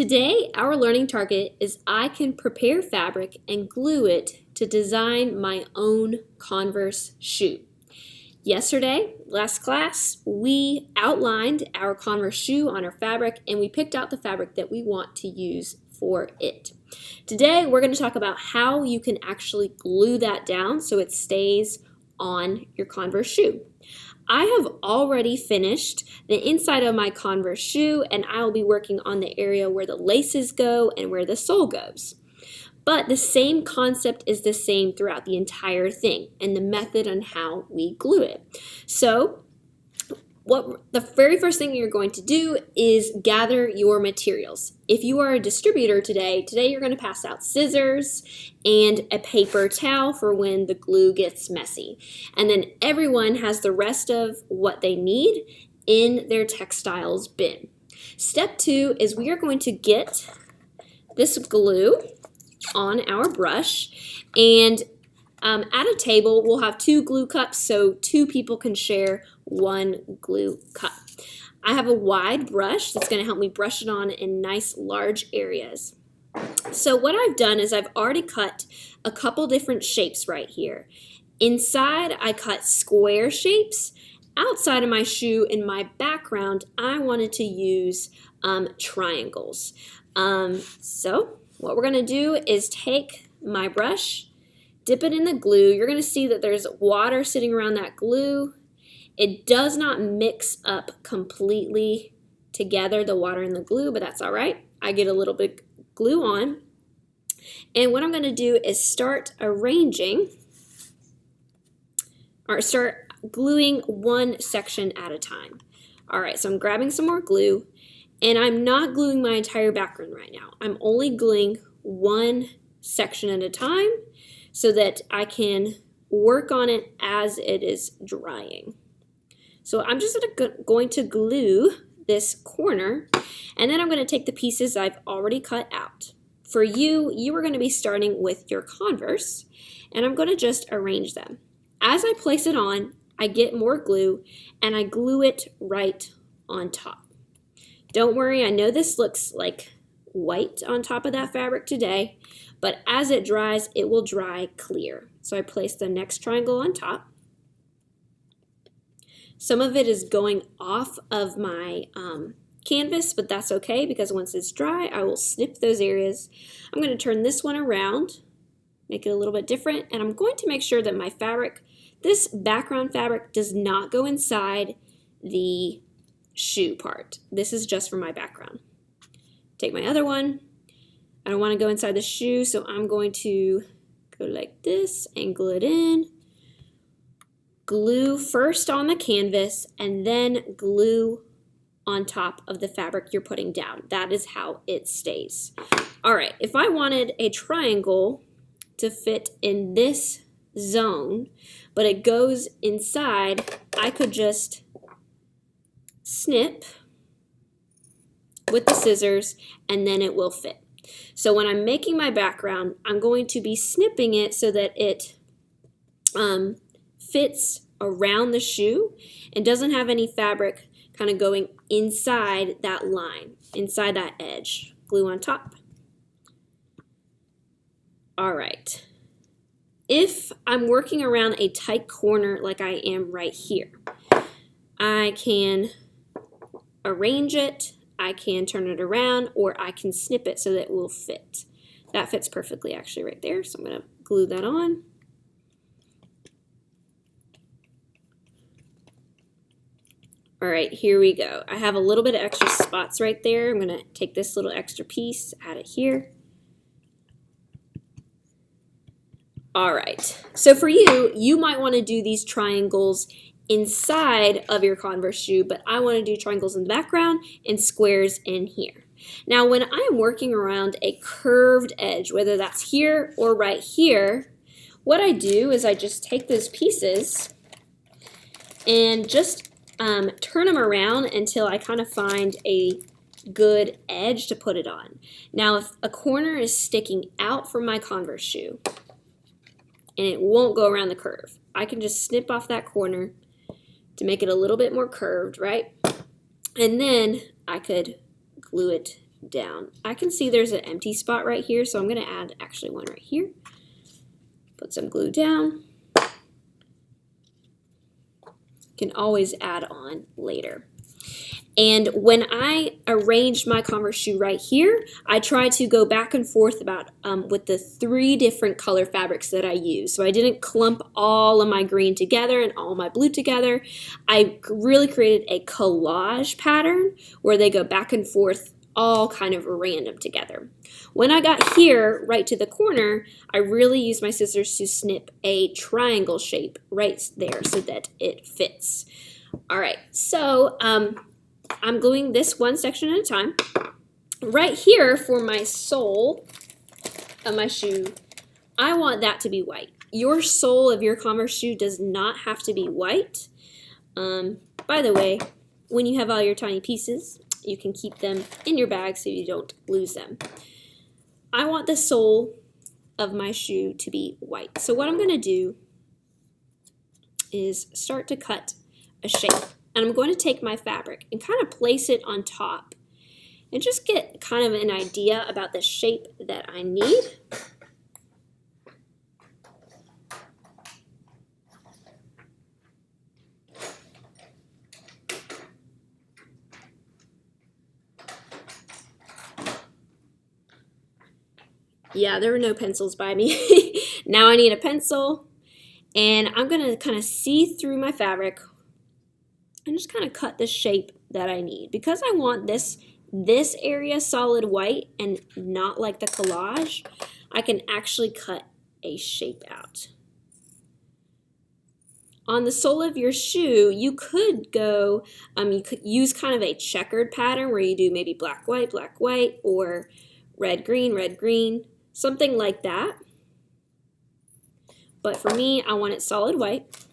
Today, our learning target is I can prepare fabric and glue it to design my own Converse shoe. Yesterday, last class, we outlined our Converse shoe on our fabric and we picked out the fabric that we want to use for it. Today, we're going to talk about how you can actually glue that down so it stays on your Converse shoe. I have already finished the inside of my Converse shoe and I will be working on the area where the laces go and where the sole goes. But the same concept is the same throughout the entire thing and the method on how we glue it. So the very first thing you're going to do is gather your materials. If you are a distributor today you're going to pass out scissors and a paper towel for when the glue gets messy. And then everyone has the rest of what they need in their textiles bin. Step 2 is we are going to get this glue on our brush, and at a table we'll have 2 glue cups so 2 people can share 1 glue cup. I have a wide brush that's going to help me brush it on in nice large areas. So what I've done is I've already cut a couple different shapes right here. Inside I cut square shapes. Outside of my shoe in my background I wanted to use triangles. So what we're going to do is take my brush, dip it in the glue. You're going to see that there's water sitting around that glue. It does not mix up completely together, the water and the glue, but that's all right. I get a little bit of glue on. And what I'm going to do is start arranging or start gluing one section at a time. All right, so I'm grabbing some more glue. And I'm not gluing my entire background right now. I'm only gluing one section at a time so that I can work on it as it is drying. So I'm just going to glue this corner, and then I'm going to take the pieces I've already cut out. For you, you are going to be starting with your Converse, and I'm going to just arrange them. As I place it on, I get more glue, and I glue it right on top. Don't worry, I know this looks like white on top of that fabric today, but as it dries, it will dry clear. So I place the next triangle on top. Some of it is going off of my canvas, but that's okay because once it's dry, I will snip those areas. I'm going to turn this one around, make it a little bit different, and I'm going to make sure that my fabric, this background fabric, does not go inside the shoe part. This is just for my background. Take my other one. I don't want to go inside the shoe, so I'm going to go like this and glue it in. Glue first on the canvas and then glue on top of the fabric you're putting down. That is how it stays. All right, if I wanted a triangle to fit in this zone, but it goes inside, I could just snip with the scissors and then it will fit. So when I'm making my background, I'm going to be snipping it so that it fits around the shoe and doesn't have any fabric kind of going inside that line, inside that edge. Glue on top. All right. If I'm working around a tight corner like I am right here, I can arrange it, I can turn it around, or I can snip it so that it will fit. That fits perfectly actually right there, so I'm going to glue that on. All right, here we go. I have a little bit of extra spots right there. I'm going to take this little extra piece, add it here. All right, so for you, you might want to do these triangles inside of your Converse shoe, but I want to do triangles in the background and squares in here. Now, when I am working around a curved edge, whether that's here or right here, what I do is I just take those pieces and just turn them around until I kind of find a good edge to put it on. Now, if a corner is sticking out from my Converse shoe and it won't go around the curve, I can just snip off that corner to make it a little bit more curved, right? And then I could glue it down. I can see there's an empty spot right here, so I'm going to add actually one right here. Put some glue down. Can always add on later. And when I arranged my Converse shoe right here, I tried to go back and forth about with the 3 different color fabrics that I use. So I didn't clump all of my green together and all my blue together. I really created a collage pattern where they go back and forth all kind of random together. When I got here right to the corner, I really used my scissors to snip a triangle shape right there so that it fits. All right, so I'm gluing this one section at a time. Right here for my sole of my shoe, I want that to be white. Your sole of your Converse shoe does not have to be white. By the way, when you have all your tiny pieces, you can keep them in your bag so you don't lose them. I want the sole of my shoe to be white. So what I'm going to do is start to cut a shape. And I'm going to take my fabric and kind of place it on top and just get kind of an idea about the shape that I need. Yeah, there were no pencils by me. Now I need a pencil, and I'm going to kind of see through my fabric and just kind of cut the shape that I need. Because I want this area solid white and not like the collage, I can actually cut a shape out. On the sole of your shoe, you could go, you could use kind of a checkered pattern where you do maybe black, white, or red, green, something like that. But for me, I want it solid white.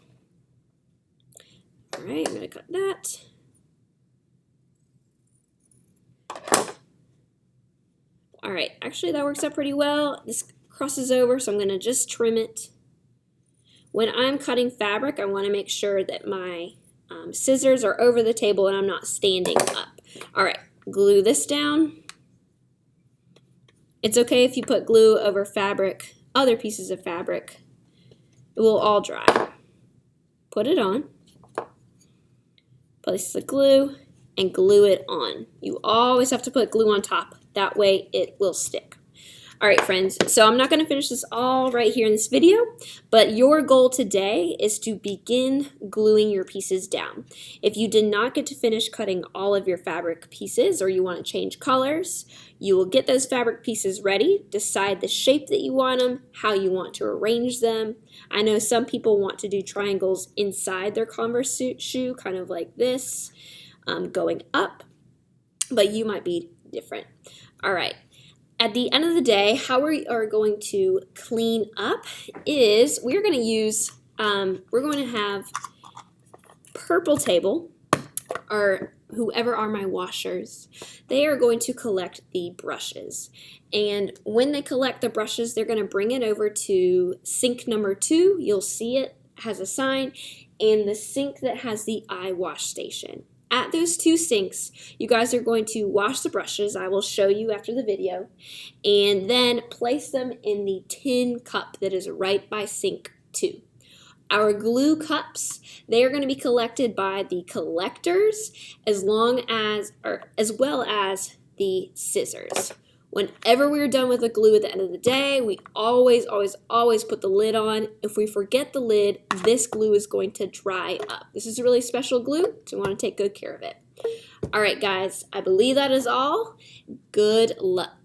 All right, I'm going to cut that. All right, actually that works out pretty well. This crosses over, so I'm going to just trim it. When I'm cutting fabric, I want to make sure that my scissors are over the table and I'm not standing up. All right, glue this down. It's okay if you put glue over fabric, other pieces of fabric. It will all dry. Put it on. Place the glue and glue it on. You always have to put glue on top. That way it will stick. All right, friends, so I'm not going to finish this all right here in this video, but your goal today is to begin gluing your pieces down. If you did not get to finish cutting all of your fabric pieces or you want to change colors, you will get those fabric pieces ready, decide the shape that you want them, how you want to arrange them. I know some people want to do triangles inside their Converse shoe, kind of like this, going up, but you might be different. All right. At the end of the day, how we are going to clean up is we're going to use, we're going to have Purple Table, or whoever are my washers, they are going to collect the brushes. And when they collect the brushes, they're going to bring it over to sink number 2. You'll see it has a sign, and the sink that has the eye wash station. At those 2 sinks, you guys are going to wash the brushes. I will show you after the video. And then place them in the tin cup that is right by sink 2. Our glue cups, they are going to be collected by the collectors as well as the scissors. Whenever we're done with the glue at the end of the day, we always put the lid on. If we forget the lid, this glue is going to dry up. This is a really special glue, so we want to take good care of it. All right, guys, I believe that is all. Good luck.